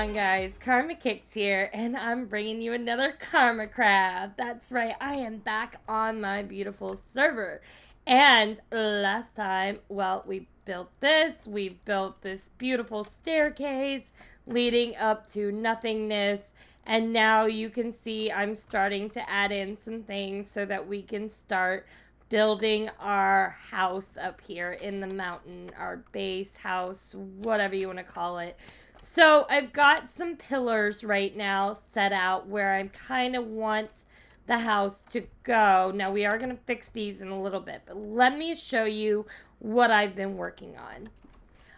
on, guys? KarmaCraft here, and I'm bringing you another KarmaCraft. That's right, I am back on my beautiful server. And last time, well, we've built this beautiful staircase leading up to nothingness. And now you can see I'm starting to add in some things so that we can start building our house up here in the mountain, our base house, whatever you want to call it. So I've got some pillars right now set out where I kind of want the house to go. Now we are going to fix these in a little bit, but let me show you what I've been working on.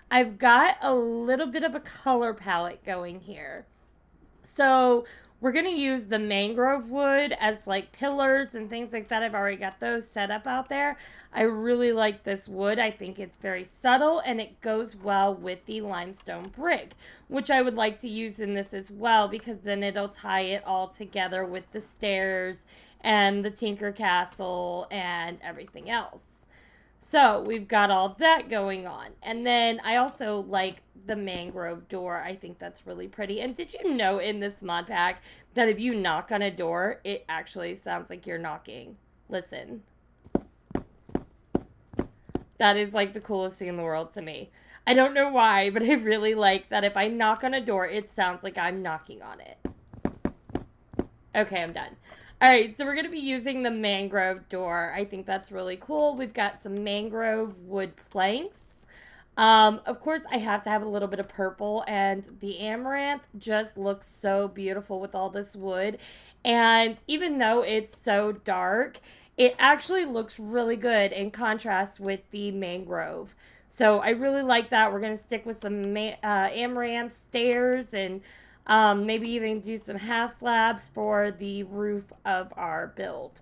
I've got a little bit of a color palette going here. So we're going to use the mangrove wood as like pillars and things like that. I've already got those set up out there. I really like this wood. I think it's very subtle and it goes well with the limestone brick, which I would like to use in this as well because then it'll tie it all together with the stairs and the Tinker Castle and everything else. So we've got all that going on. And then I also like the mangrove door. I think that's really pretty. And did you know in this mod pack that if you knock on a door, it actually sounds like you're knocking? Listen. That is like the coolest thing in the world to me. I don't know why, but I really like that if I knock on a door, it sounds like I'm knocking on it. Okay, I'm done. All right, so we're going to be using the mangrove door. I think that's really cool. We've got some mangrove wood planks. Of course, I have to have a little bit of purple, and the amaranth just looks so beautiful with all this wood. And even though it's so dark, it actually looks really good in contrast with the mangrove. So I really like that. We're going to stick with some amaranth stairs and maybe even do some half slabs for the roof of our build.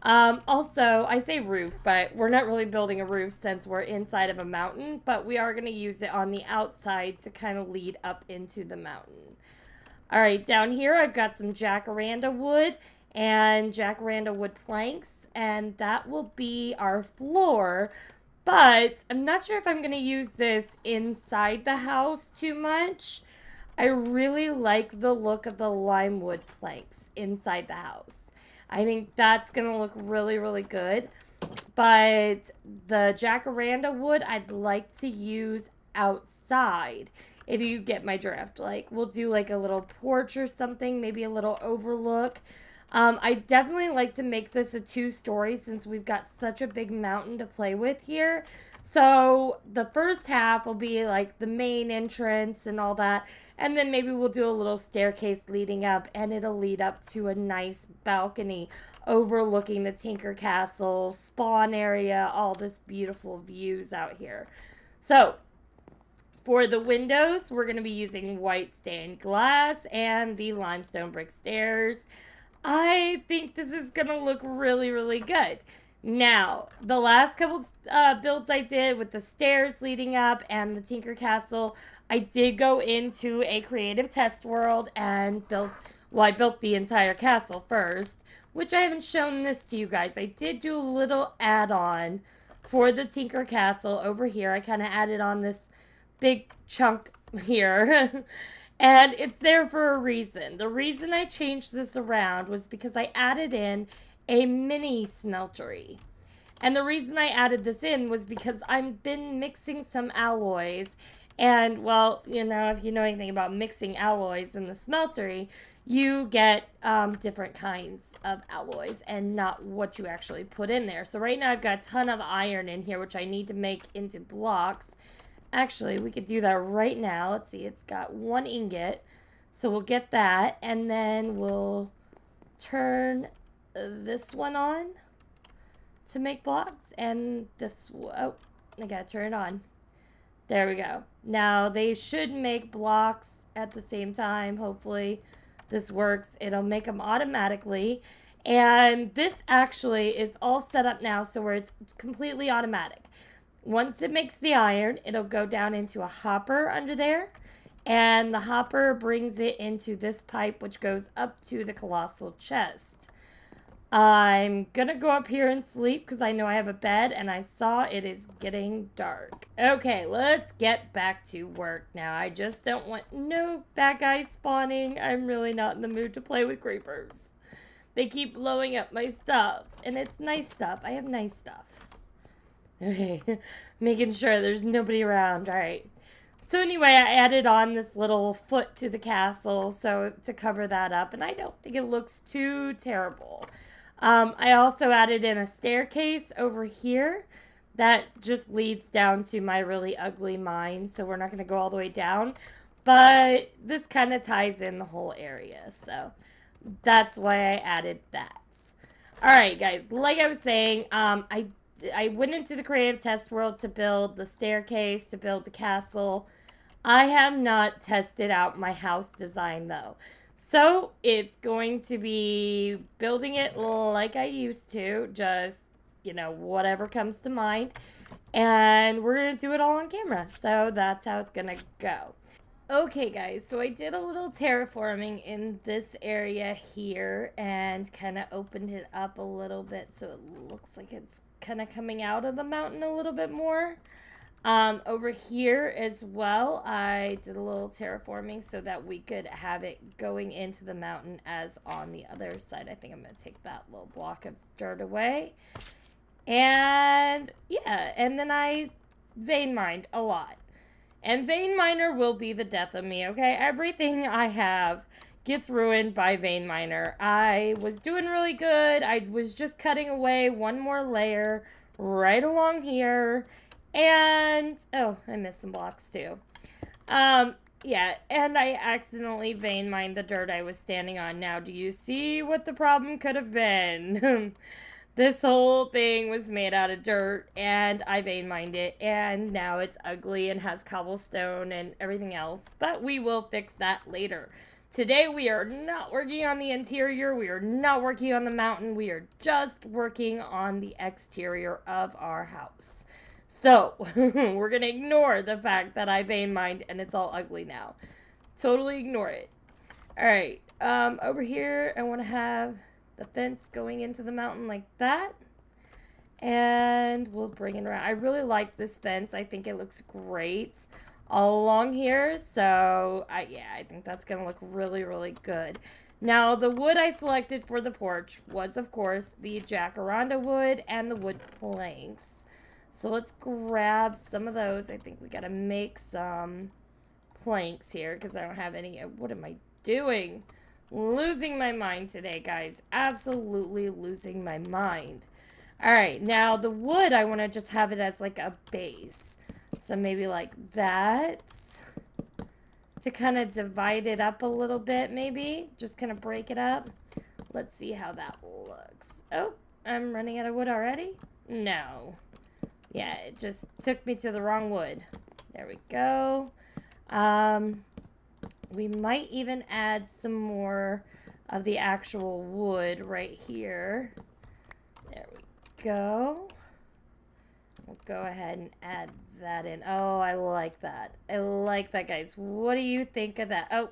Also, I say roof, but we're not really building a roof since we're inside of a mountain, but we are going to use it on the outside to kind of lead up into the mountain. All right, down here I've got some jacaranda wood and jacaranda wood planks, and that will be our floor. But I'm not sure if I'm going to use this inside the house too much. I really like the look of the lime wood planks inside the house. I think that's going to look really, really good. But the jacaranda wood I'd like to use outside. If you get my drift, like we'll do like a little porch or something, maybe a little overlook. I definitely like to make this a 2-story since we've got such a big mountain to play with here. So the first half will be like the main entrance and all that. And then maybe we'll do a little staircase leading up and it'll lead up to a nice balcony overlooking the Tinker Castle, spawn area, all this beautiful views out here. So for the windows, we're going to be using white stained glass and the limestone brick stairs. I think this is going to look really, really good. Now, the last couple builds I did with the stairs leading up and the Tinker Castle, I did go into a creative test world and I built the entire castle first, which I haven't shown this to you guys. I did do a little add-on for the Tinker Castle over here. I kind of added on this big chunk here. And it's there for a reason. The reason I changed this around was because I added in a mini smeltery. And the reason I added this in was because I've been mixing some alloys. And, well, you know, if you know anything about mixing alloys in the smeltery, you get different kinds of alloys and not what you actually put in there. So right now I've got a ton of iron in here, which I need to make into blocks. Actually, we could do that right now. Let's see, it's got 1 ingot. So we'll get that, and then we'll turn this one on to make blocks, and this, oh, I gotta turn it on. There we go. Now, they should make blocks at the same time, hopefully this works. It'll make them automatically, and this actually is all set up now so where it's completely automatic. Once it makes the iron, it'll go down into a hopper under there, and the hopper brings it into this pipe, which goes up to the colossal chest. I'm gonna go up here and sleep because I know I have a bed and I saw it is getting dark. Okay, let's get back to work now. I just don't want no bad guys spawning. I'm really not in the mood to play with creepers. They keep blowing up my stuff, and it's nice stuff. I have nice stuff. Okay, making sure there's nobody around. All right. So anyway, I added on this little foot to the castle so to cover that up, and I don't think it looks too terrible. I also added in a staircase over here that just leads down to my really ugly mine, so we're not going to go all the way down, but this kind of ties in the whole area, so that's why I added that. All right, guys, like I was saying, I went into the creative test world to build the staircase, to build the castle. I have not tested out my house design, though. So it's going to be building it like I used to, just, you know, whatever comes to mind. And we're going to do it all on camera. So that's how it's going to go. Okay, guys, so I did a little terraforming in this area here and kind of opened it up a little bit so it looks like it's kind of coming out of the mountain a little bit more. Over here as well, I did a little terraforming so that we could have it going into the mountain as on the other side. I think I'm going to take that little block of dirt away. And yeah, and then I vein mined a lot. And vein miner will be the death of me, okay? Everything I have gets ruined by vein miner. I was doing really good. I was just cutting away one more layer right along here. And, oh, I missed some blocks too. Yeah, and I accidentally vein mined the dirt I was standing on. Now, do you see what the problem could have been? This whole thing was made out of dirt, and I vein mined it, and now it's ugly and has cobblestone and everything else, but we will fix that later. Today, we are not working on the interior, we are not working on the mountain, we are just working on the exterior of our house. So, we're going to ignore the fact that I vein mined and it's all ugly now. Totally ignore it. Alright, over here, I want to have the fence going into the mountain like that. And we'll bring it around. I really like this fence. I think it looks great all along here. So, yeah, I think that's going to look really, really good. Now, the wood I selected for the porch was, of course, the jacaranda wood and the wood planks. So let's grab some of those. I think we got to make some planks here because I don't have any. What am I doing? Losing my mind today, guys. Absolutely losing my mind. Alright, now the wood, I want to just have it as like a base. So maybe like that. To kind of divide it up a little bit, maybe. Just kind of break it up. Let's see how that looks. Oh, I'm running out of wood already? No. Yeah, it just took me to the wrong wood. There we go. We might even add some more of the actual wood right here. There we go. We'll go ahead and add that in. Oh, I like that. I like that, guys. What do you think of that? Oh,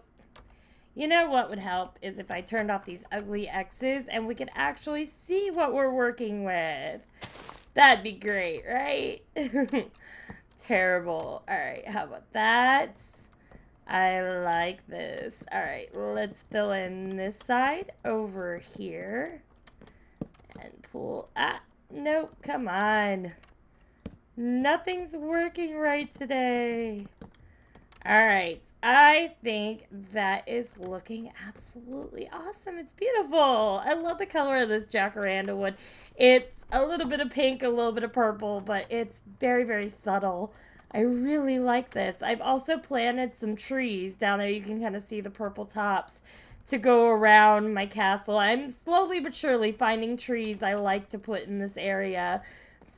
you know what would help is if I turned off these ugly X's and we could actually see what we're working with. That'd be great, right? Terrible. All right, how about that? I like this. All right, let's fill in this side over here. And pull. Ah, nope, come on. Nothing's working right today. All right, I think that is looking absolutely awesome. It's beautiful. I love the color of this jacaranda wood. It's a little bit of pink, a little bit of purple, but it's very, very subtle. I really like this. I've also planted some trees down there. You can kind of see the purple tops to go around my castle. I'm slowly but surely finding trees I like to put in this area.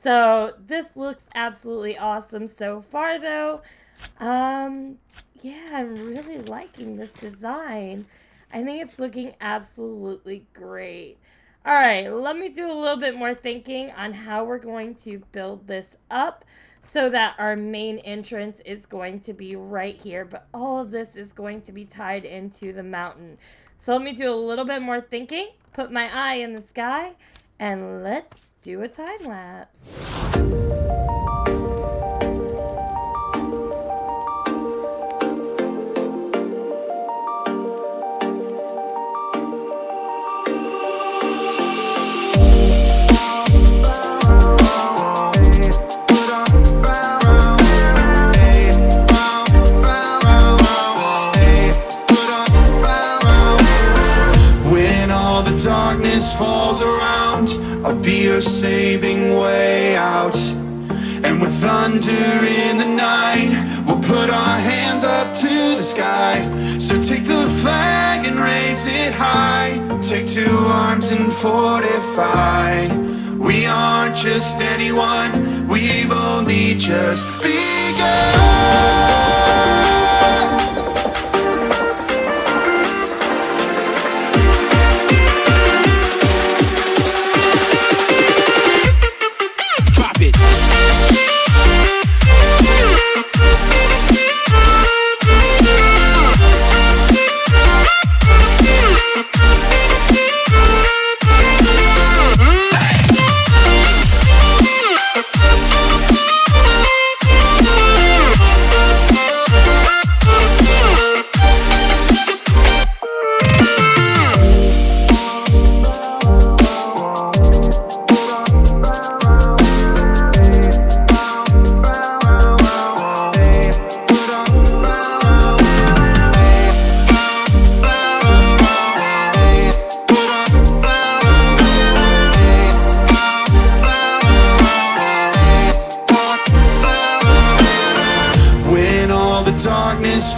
So this looks absolutely awesome so far, though. Yeah, I'm really liking this design. I think it's looking absolutely great. All right, let me do a little bit more thinking on how we're going to build this up so that our main entrance is going to be right here, but all of this is going to be tied into the mountain. So let me do a little bit more thinking, put my eye in the sky, and let's do a time lapse. Falls around, I'll be your saving way out. And with thunder in the night, we'll put our hands up to the sky. So take the flag and raise it high. Take two arms and fortify. We aren't just anyone, we've only just begun.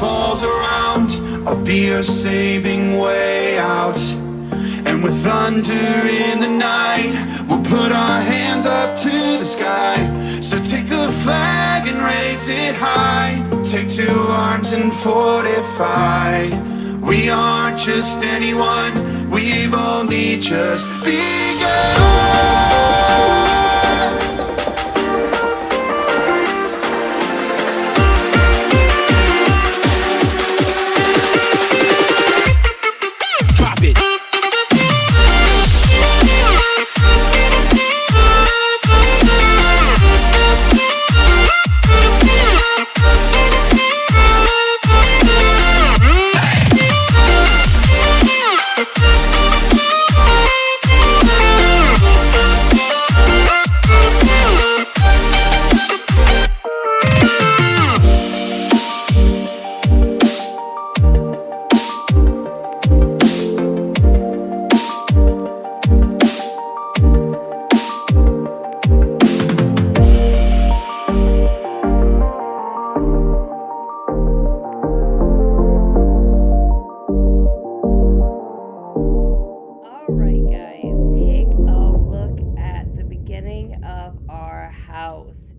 Falls around, I'll be your saving way out. And with thunder in the night, we'll put our hands up to the sky. So take the flag and raise it high. Take two arms and fortify. We aren't just anyone, we've only just begun.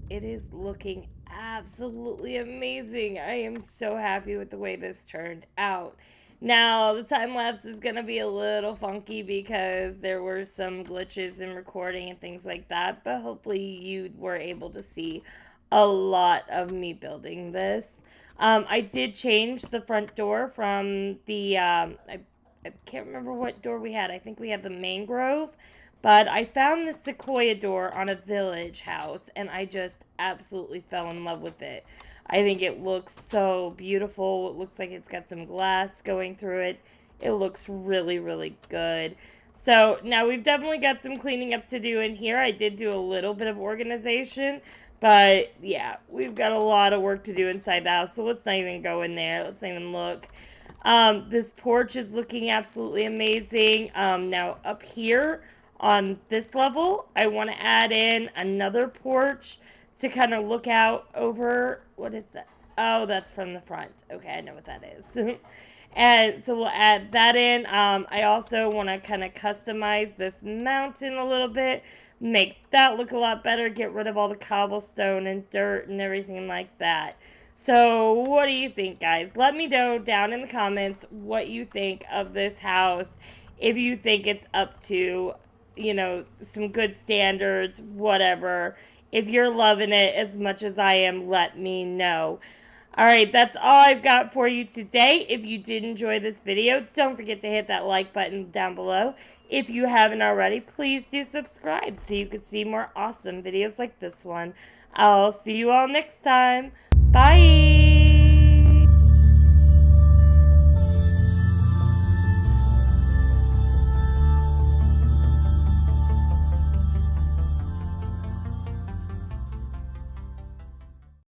It is looking absolutely amazing. I am so happy with the way this turned out. Now, the time lapse is going to be a little funky because there were some glitches in recording and things like that, but hopefully you were able to see a lot of me building this. I did change the front door from the, I can't remember what door we had. I think we had the mangrove. But I found this sequoia door on a village house, and I just absolutely fell in love with it. I think it looks so beautiful. It looks like it's got some glass going through it. It looks really, really good. So now we've definitely got some cleaning up to do in here. I did do a little bit of organization, but yeah, we've got a lot of work to do inside the house. So let's not even go in there. Let's not even look. This porch is looking absolutely amazing. Now up here, on this level, I want to add in another porch to kind of look out over, what is that? Oh, that's from the front. Okay, I know what that is. And so we'll add that in. I also want to kind of customize this mountain a little bit, make that look a lot better, get rid of all the cobblestone and dirt and everything like that. So what do you think, guys? Let me know down in the comments what you think of this house. If you think it's up to, you know, some good standards, whatever. If you're loving it as much as I am, let me know. Alright, that's all I've got for you today. If you did enjoy this video, don't forget to hit that like button down below. If you haven't already, please do subscribe so you can see more awesome videos like this one. I'll see you all next time. Bye!